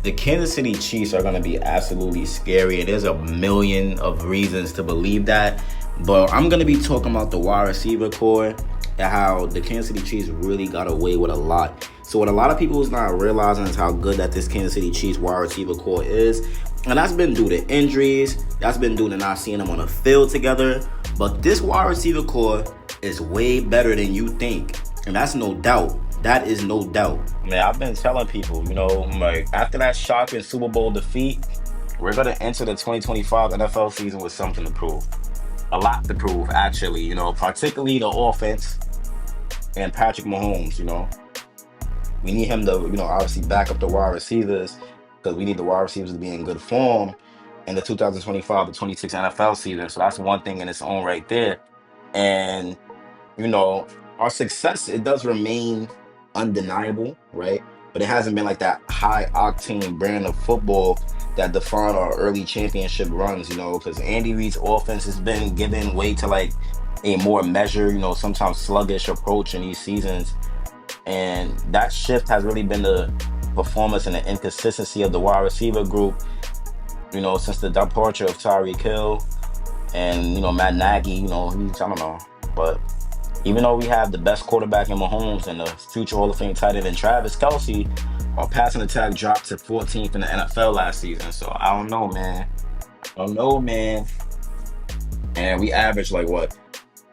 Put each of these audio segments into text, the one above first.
the Kansas City Chiefs are going to be absolutely scary, and there's a million of reasons to believe that. But I'm going to be talking about the wide receiver core and how the Kansas City Chiefs really got away with a lot. So what a lot of people is not realizing is how good that this Kansas City Chiefs wide receiver core is. And that's been due to injuries. That's been due to not seeing them on the field together. But this wide receiver core is way better than you think. And that's no doubt. That is no doubt. Man, I've been telling people, like after that shocking Super Bowl defeat, we're going to enter the 2025 NFL season with something to prove. A lot to prove, actually, particularly the offense and Patrick Mahomes, We need him to, obviously back up the wide receivers because we need the wide receivers to be in good form in the 2025 to 26 NFL season. So that's one thing in its own right there. And, our success, it does remain undeniable, right? But it hasn't been like that high octane brand of football that defined our early championship runs, because Andy Reid's offense has been giving way to like a more measured, sometimes sluggish approach in these seasons. And that shift has really been the performance and the inconsistency of the wide receiver group, since the departure of Tyreek Hill and, Matt Nagy, I don't know. But even though we have the best quarterback in Mahomes and the future Hall of Fame tight end in Travis Kelce, our passing attack dropped to 14th in the NFL last season. So I don't know, man. And we averaged like what?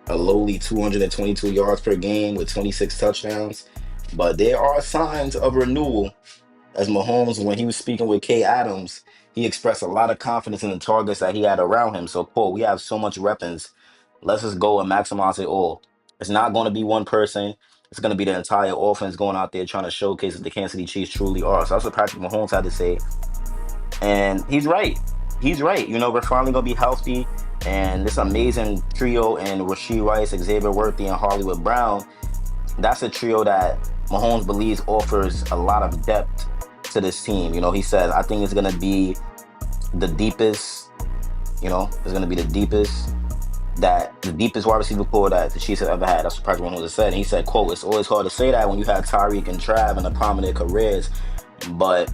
A lowly 222 yards per game with 26 touchdowns. But there are signs of renewal. As Mahomes, when he was speaking with Kay Adams, he expressed a lot of confidence in the targets that he had around him. So, Paul, we have so much weapons. Let's just go and maximize it all. It's not going to be one person. It's going to be the entire offense going out there trying to showcase that the Kansas City Chiefs truly are. So that's what Patrick Mahomes had to say. And he's right. We're finally going to be healthy. And this amazing trio in Rashee Rice, Xavier Worthy, and Hollywood Brown, that's a trio that Mahomes believes offers a lot of depth to this team. He says, I think it's going to be the deepest, the deepest wide receiver core that the Chiefs have ever had. That's what Patrick Mahomes said. And he said, quote, it's always hard to say that when you have Tyreek and Trav in the prime of their careers, but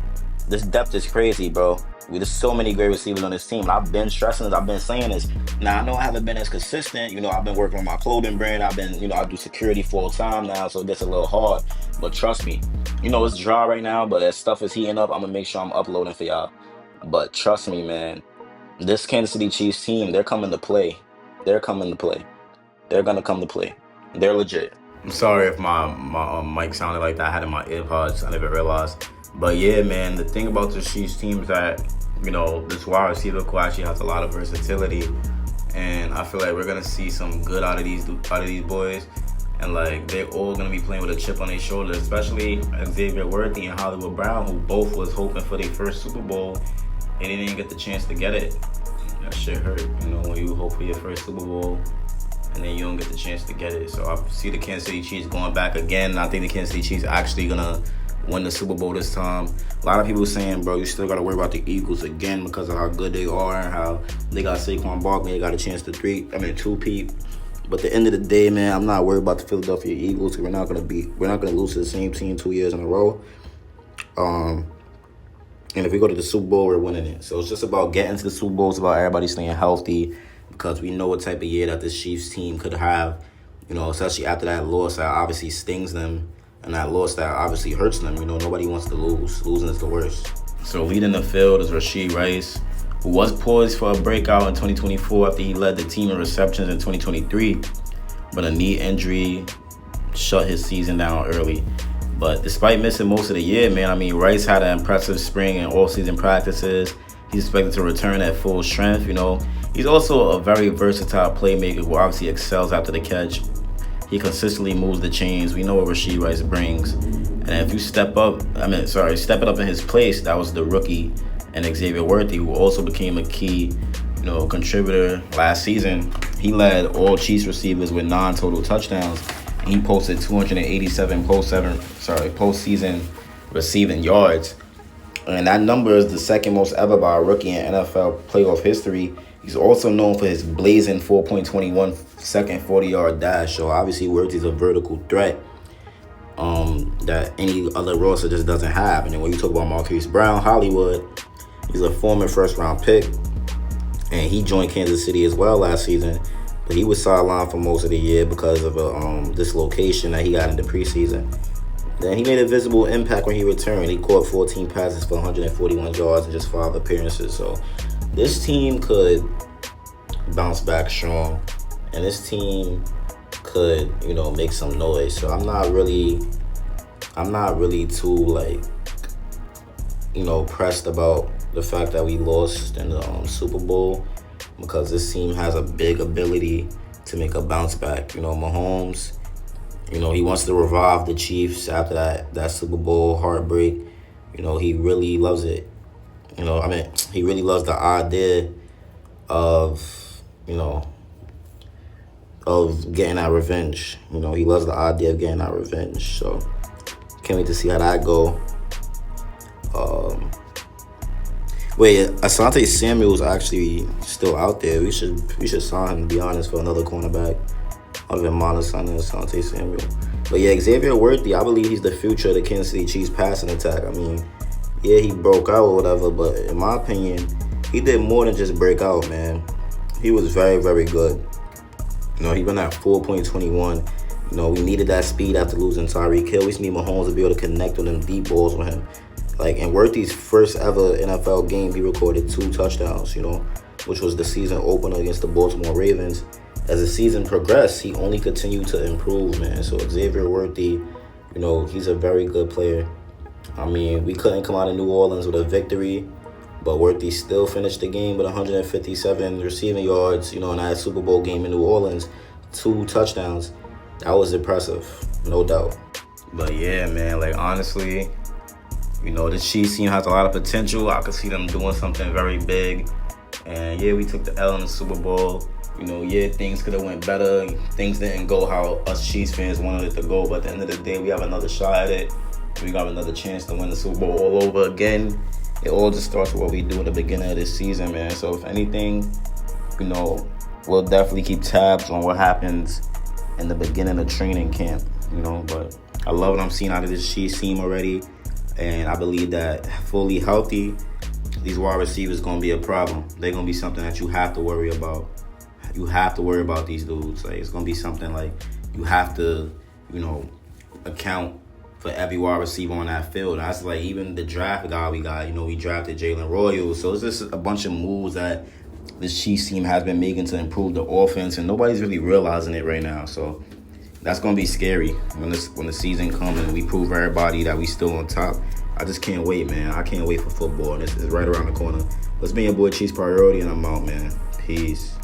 this depth is crazy, bro. There's so many great receivers on this team. And I've been stressing this. I've been saying this. Now, I know I haven't been as consistent. I've been working on my clothing brand. I've been, I do security full time now, so it gets a little hard. But trust me, it's dry right now, but as stuff is heating up, I'm going to make sure I'm uploading for y'all. But trust me, man, this Kansas City Chiefs team, they're coming to play. They're coming to play. They're going to come to play. They're legit. I'm sorry if my mic sounded like that. I had in my earpods. I never realized. But yeah, man, the thing about the Chiefs team is that, this wide receiver core actually has a lot of versatility. And I feel like we're going to see some good out of these boys. And like, they're all going to be playing with a chip on their shoulder, especially Xavier Worthy and Hollywood Brown, who both was hoping for their first Super Bowl and they didn't get the chance to get it. That shit hurt, when you hope for your first Super Bowl and then you don't get the chance to get it. So I see the Kansas City Chiefs going back again. I think the Kansas City Chiefs actually gonna win the Super Bowl this time. A lot of people saying, bro, you still gotta worry about the Eagles again because of how good they are and how they got Saquon Barkley. They got a chance to two-peat. But at the end of the day, man, I'm not worried about the Philadelphia Eagles. We're not gonna lose to the same team 2 years in a row. And if we go to the Super Bowl, we're winning it. So it's just about getting to the Super Bowl. It's about everybody staying healthy because we know what type of year that this Chiefs team could have, especially after that loss that obviously stings them and that loss that obviously hurts them. Nobody wants to lose. Losing is the worst. So leading the field is Rashee Rice, who was poised for a breakout in 2024 after he led the team in receptions in 2023. But a knee injury shut his season down early. But despite missing most of the year, man, Rice had an impressive spring and all-season practices. He's expected to return at full strength, He's also a very versatile playmaker who obviously excels after the catch. He consistently moves the chains. We know what Rashee Rice brings. And if you step it up in his place, that was the rookie and Xavier Worthy, who also became a key, contributor last season. He led all Chiefs receivers with 9 total touchdowns. He posted 287 postseason receiving yards. And that number is the second most ever by a rookie in NFL playoff history. He's also known for his blazing 4.21 second 40-yard dash. So obviously Worthy's a vertical threat. that any other roster just doesn't have. And then when you talk about Marquise Brown, Hollywood, he's a former first-round pick, and he joined Kansas City as well last season. But he was sidelined for most of the year because of a dislocation that he got in the preseason. Then he made a visible impact when he returned. He caught 14 passes for 141 yards in just 5 appearances. So this team could bounce back strong, and this team could, make some noise. So I'm not really too pressed about the fact that we lost in the Super Bowl, because this team has a big ability to make a bounce back. Mahomes, he wants to revive the Chiefs after that Super Bowl heartbreak. He really loves it. He really loves the idea of getting that revenge. He loves the idea of getting that revenge. So can't wait to see how that go. Asante Samuel's actually still out there. We should sign him, to be honest, for another cornerback. Other than Miles signing Asante Samuel. But yeah, Xavier Worthy, I believe he's the future of the Kansas City Chiefs passing attack. Yeah, he broke out or whatever, but in my opinion, he did more than just break out, man. He was very, very good. He went at 4.21. We needed that speed after losing Tyreek Hill. We just need Mahomes to be able to connect with them deep balls with him. In Worthy's first ever NFL game, he recorded 2 touchdowns, which was the season opener against the Baltimore Ravens. As the season progressed, he only continued to improve, man. So Xavier Worthy, he's a very good player. We couldn't come out of New Orleans with a victory, but Worthy still finished the game with 157 receiving yards, in that Super Bowl game in New Orleans, 2 touchdowns. That was impressive, no doubt. But yeah, man, honestly, the Chiefs team has a lot of potential. I could see them doing something very big. And yeah, we took the L in the Super Bowl. Things could have went better. Things didn't go how us Chiefs fans wanted it to go. But at the end of the day, we have another shot at it. We got another chance to win the Super Bowl all over again. It all just starts with what we do at the beginning of this season, man. So if anything, we'll definitely keep tabs on what happens in the beginning of training camp, But I love what I'm seeing out of this Chiefs team already. And I believe that fully healthy, these wide receivers going to be a problem. They're going to be something that you have to worry about. You have to worry about these dudes. It's going to be something you have to, account for every wide receiver on that field. That's even the draft guy we got. We drafted Jalen Royal. So it's just a bunch of moves that this Chiefs team has been making to improve the offense, and nobody's really realizing it right now. So that's going to be scary when the season comes and we prove everybody that we still on top. I just can't wait, man. I can't wait for football. This is right around the corner. Let's be your boy Chiefs Priority, and I'm out, man. Peace.